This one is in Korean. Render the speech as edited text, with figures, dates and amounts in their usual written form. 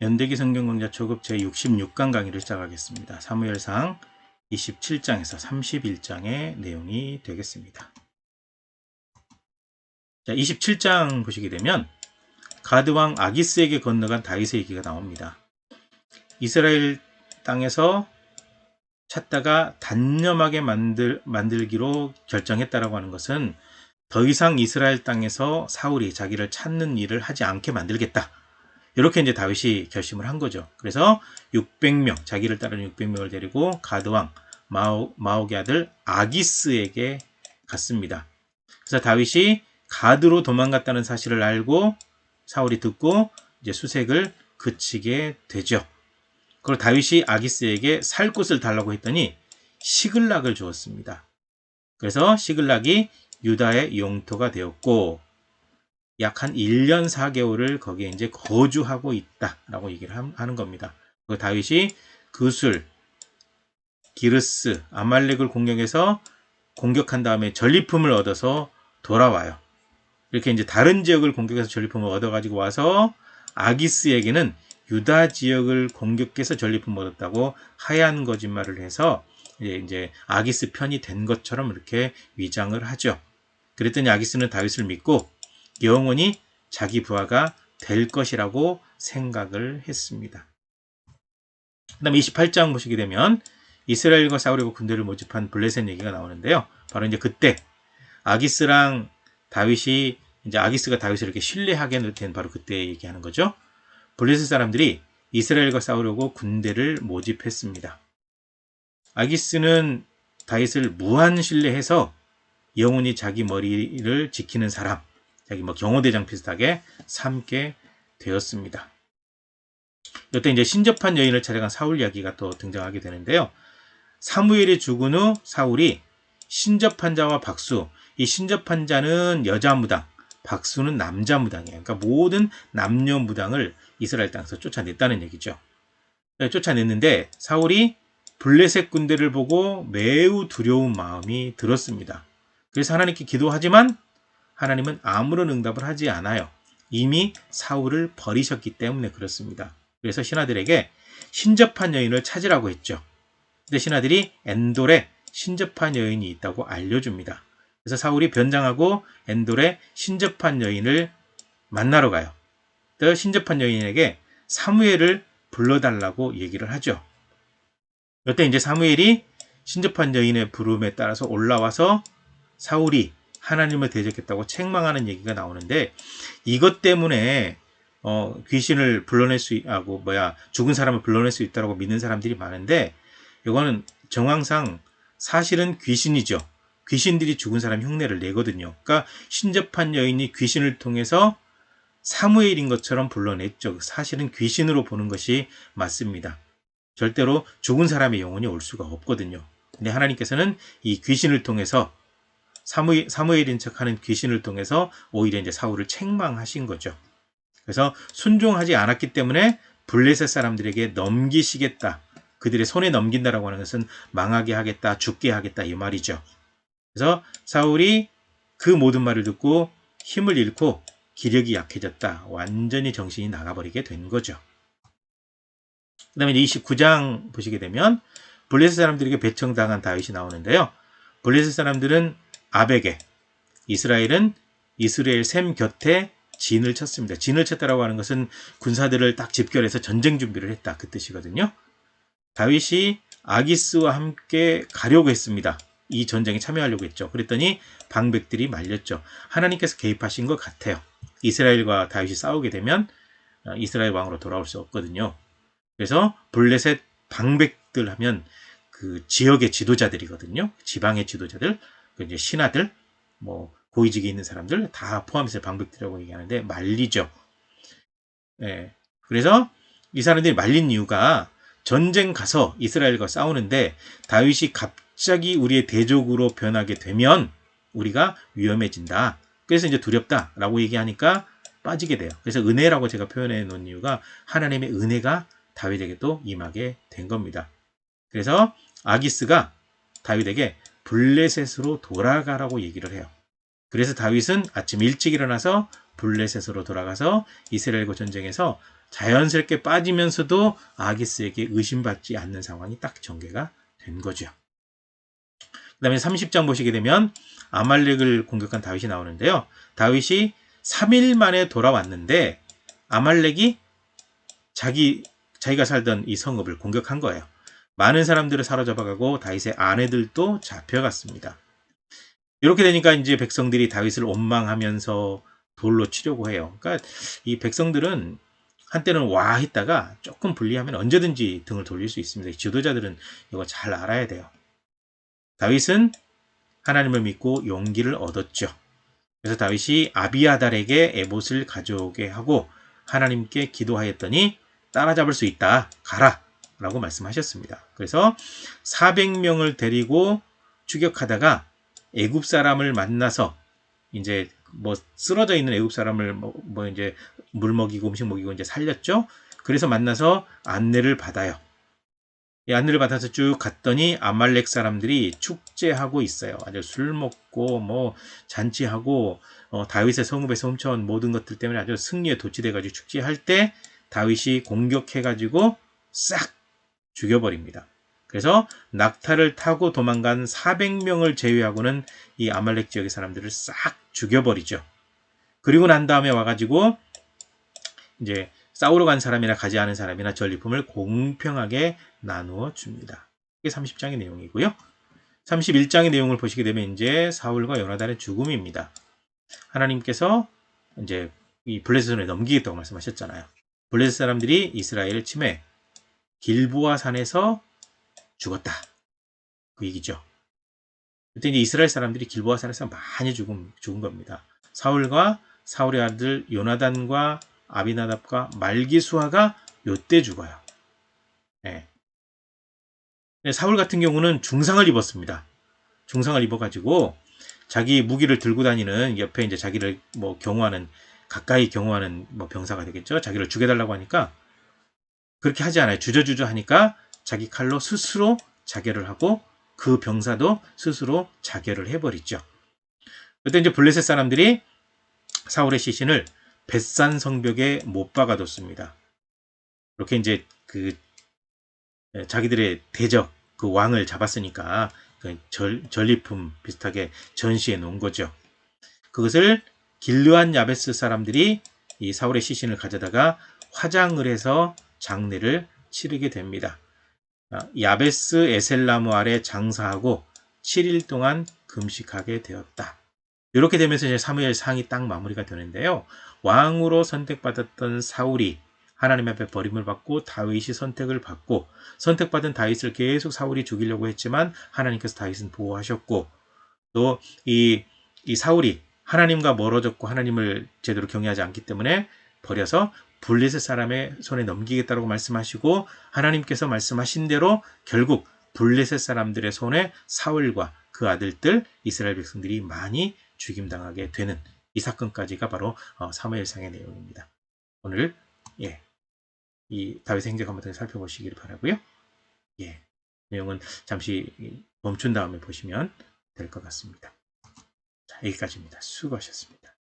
연대기 성경 강좌 초급 제66강 강의를 시작하겠습니다. 사무엘상 27장에서 31장의 내용이 되겠습니다. 자, 27장 보시게 되면 가드왕 아기스에게 건너간 다윗의 얘기가 나옵니다. 이스라엘 땅에서 찾다가 단념하게 만들기로 결정했다라고 하는 것은 더 이상 이스라엘 땅에서 사울이 자기를 찾는 일을 하지 않게 만들겠다. 이렇게 이제 다윗이 결심을 한 거죠. 그래서 600명, 자기를 따르는 600명을 데리고 가드왕 마옥의 아들 아기스에게 갔습니다. 그래서 다윗이 가드로 도망갔다는 사실을 알고 사울이 듣고 이제 수색을 그치게 되죠. 그리고 다윗이 아기스에게 살 곳을 달라고 했더니 시글락을 주었습니다. 그래서 시글락이 유다의 영토가 되었고 약 한 1년 4개월을 거기에 이제 거주하고 있다라고 얘기를 하는 겁니다. 그 다윗이 그술, 기르스, 아말렉을 공격한 다음에 전리품을 얻어서 돌아와요. 이렇게 이제 다른 지역을 공격해서 전리품을 얻어가지고 와서 아기스에게는 유다 지역을 공격해서 전리품을 얻었다고 하얀 거짓말을 해서 이제 아기스 편이 된 것처럼 이렇게 위장을 하죠. 그랬더니 아기스는 다윗을 믿고 영원히 자기 부하가 될 것이라고 생각을 했습니다. 그 다음에 28장 보시게 되면 이스라엘과 싸우려고 군대를 모집한 블레셋 얘기가 나오는데요. 바로 이제 그때 아기스랑 다윗이 이제 아기스가 다윗을 이렇게 신뢰하게 된 바로 그때 얘기하는 거죠. 블레셋 사람들이 이스라엘과 싸우려고 군대를 모집했습니다. 아기스는 다윗을 무한 신뢰해서 영원히 자기 머리를 지키는 사람, 자기 경호대장 비슷하게 삼게 되었습니다. 이때 이제 신접한 여인을 찾아간 사울 이야기가 또 등장하게 되는데요. 사무엘이 죽은 후 사울이 신접한 자와 박수, 이 신접한 자는 여자 무당, 박수는 남자 무당이에요. 그러니까 모든 남녀 무당을 이스라엘 땅에서 쫓아냈다는 얘기죠. 쫓아냈는데 사울이 블레셋 군대를 보고 매우 두려운 마음이 들었습니다. 그래서 하나님께 기도하지만 하나님은 아무런 응답을 하지 않아요. 이미 사울을 버리셨기 때문에 그렇습니다. 그래서 신하들에게 신접한 여인을 찾으라고 했죠. 근데 신하들이 엔돌에 신접한 여인이 있다고 알려줍니다. 그래서 사울이 변장하고 엔돌에 신접한 여인을 만나러 가요. 또 신접한 여인에게 사무엘을 불러달라고 얘기를 하죠. 이때 이제 사무엘이 신접한 여인의 부름에 따라서 올라와서 사울이 하나님을 대적했다고 책망하는 얘기가 나오는데 이것 때문에 귀신을 불러낼 수 하고 죽은 사람을 불러낼 수 있다고 믿는 사람들이 많은데 이거는 정황상 사실은 귀신이죠. 귀신들이 죽은 사람 흉내를 내거든요. 그러니까 신접한 여인이 귀신을 통해서 사무엘인 것처럼 불러냈죠. 사실은 귀신으로 보는 것이 맞습니다. 절대로 죽은 사람의 영혼이 올 수가 없거든요. 근데 하나님께서는 이 귀신을 통해서 사무엘인 척하는 귀신을 통해서 오히려 이제 사울을 책망하신 거죠. 그래서 순종하지 않았기 때문에 블레셋 사람들에게 넘기시겠다. 그들의 손에 넘긴다라고 하는 것은 망하게 하겠다, 죽게 하겠다 이 말이죠. 그래서 사울이 그 모든 말을 듣고 힘을 잃고 기력이 약해졌다. 완전히 정신이 나가버리게 된 거죠. 그 다음에 29장 보시게 되면 블레셋 사람들에게 배청당한 다윗이 나오는데요. 블레셋 사람들은 아벡에, 이스라엘은 이스라엘 샘 곁에 진을 쳤습니다. 진을 쳤다라고 하는 것은 군사들을 딱 집결해서 전쟁 준비를 했다. 그 뜻이거든요. 다윗이 아기스와 함께 가려고 했습니다. 이 전쟁에 참여하려고 했죠. 그랬더니 방백들이 말렸죠. 하나님께서 개입하신 것 같아요. 이스라엘과 다윗이 싸우게 되면 이스라엘 왕으로 돌아올 수 없거든요. 그래서 블레셋 방백들 하면 그 지역의 지도자들이거든요. 지방의 지도자들, 이제 신하들, 고위직에 있는 사람들 다 포함해서 방백들이라고 얘기하는데 말리죠. 예. 그래서 이 사람들이 말린 이유가 전쟁 가서 이스라엘과 싸우는데 다윗이 갑자기 우리의 대적으로 변하게 되면 우리가 위험해진다. 그래서 이제 두렵다라고 얘기하니까 빠지게 돼요. 그래서 은혜라고 제가 표현해 놓은 이유가 하나님의 은혜가 다윗에게 또 임하게 된 겁니다. 그래서 아기스가 다윗에게 블레셋으로 돌아가라고 얘기를 해요. 그래서 다윗은 아침 일찍 일어나서 블레셋으로 돌아가서 이스라엘과 전쟁에서 자연스럽게 빠지면서도 아기스에게 의심받지 않는 상황이 딱 전개가 된 거죠. 그 다음에 30장 보시게 되면 아말렉을 공격한 다윗이 나오는데요. 다윗이 3일 만에 돌아왔는데 아말렉이 자기가 살던 이 성읍을 공격한 거예요. 많은 사람들을 사로잡아가고 다윗의 아내들도 잡혀갔습니다. 이렇게 되니까 이제 백성들이 다윗을 원망하면서 돌로 치려고 해요. 그러니까 이 백성들은 한때는 와 했다가 조금 불리하면 언제든지 등을 돌릴 수 있습니다. 지도자들은 이거 잘 알아야 돼요. 다윗은 하나님을 믿고 용기를 얻었죠. 그래서 다윗이 아비아달에게 에봇을 가져오게 하고 하나님께 기도하였더니 따라잡을 수 있다. 가라. 라고 말씀하셨습니다. 그래서 400명을 데리고 추격하다가 애굽 사람을 만나서 이제 뭐 쓰러져 있는 애굽 사람을 이제 물 먹이고 음식 먹이고 이제 살렸죠. 그래서 만나서 안내를 받아요. 이 안내를 받아서 쭉 갔더니 아말렉 사람들이 축제하고 있어요. 아주 술 먹고 뭐 잔치하고 다윗의 성읍에서 훔쳐온 모든 것들 때문에 아주 승리에 도취돼가지고 축제할 때 다윗이 공격해가지고 싹 죽여버립니다. 그래서 낙타를 타고 도망간 400명을 제외하고는 이 아말렉 지역의 사람들을 싹 죽여버리죠. 그리고 난 다음에 와가지고 이제 싸우러 간 사람이나 가지 않은 사람이나 전리품을 공평하게 나누어 줍니다. 이게 30장의 내용이고요. 31장의 내용을 보시게 되면 이제 사울과 요나단의 죽음입니다. 하나님께서 이제 이 블레셋 손에 넘기겠다고 말씀하셨잖아요. 블레셋 사람들이 이스라엘을 침해 길보아 산에서 죽었다. 그 얘기죠. 그때 이제 이스라엘 사람들이 길보아 산에서 많이 죽은 겁니다. 사울과 사울의 아들 요나단과 아비나답과 말기수아가 요때 죽어요. 네. 사울 같은 경우는 중상을 입었습니다. 중상을 입어가지고 자기 무기를 들고 다니는 옆에 이제 자기를 경호하는 가까이 경호하는 병사가 되겠죠. 자기를 죽여달라고 하니까 그렇게 하지 않아요. 주저주저 하니까 자기 칼로 스스로 자결을 하고 그 병사도 스스로 자결을 해버리죠. 그때 이제 블레셋 사람들이 사울의 시신을 벳산 성벽에 못 박아뒀습니다. 이렇게 이제 자기들의 대적 그 왕을 잡았으니까 전리품 비슷하게 전시해 놓은 거죠. 그것을 길르한 야베스 사람들이 이 사울의 시신을 가져다가 화장을 해서 장례를 치르게 됩니다. 야베스 에셀나무 아래 장사하고 7일 동안 금식하게 되었다. 이렇게 되면서 이제 사무엘 상이 딱 마무리가 되는데요. 왕으로 선택받았던 사울이 하나님 앞에 버림을 받고 다윗이 선택을 받고 선택받은 다윗을 계속 사울이 죽이려고 했지만 하나님께서 다윗은 보호하셨고 또 이 사울이 하나님과 멀어졌고 하나님을 제대로 경외하지 않기 때문에 버려서 블레셋 사람의 손에 넘기겠다고 말씀하시고 하나님께서 말씀하신 대로 결국 블레셋 사람들의 손에 사울과 그 아들들 이스라엘 백성들이 많이 죽임당하게 되는 이 사건까지가 바로 사무엘상의 내용입니다. 오늘 이 다윗의 행적 한번 더 살펴보시길 바라고요. 내용은 잠시 멈춘 다음에 보시면 될 것 같습니다. 자, 여기까지입니다. 수고하셨습니다.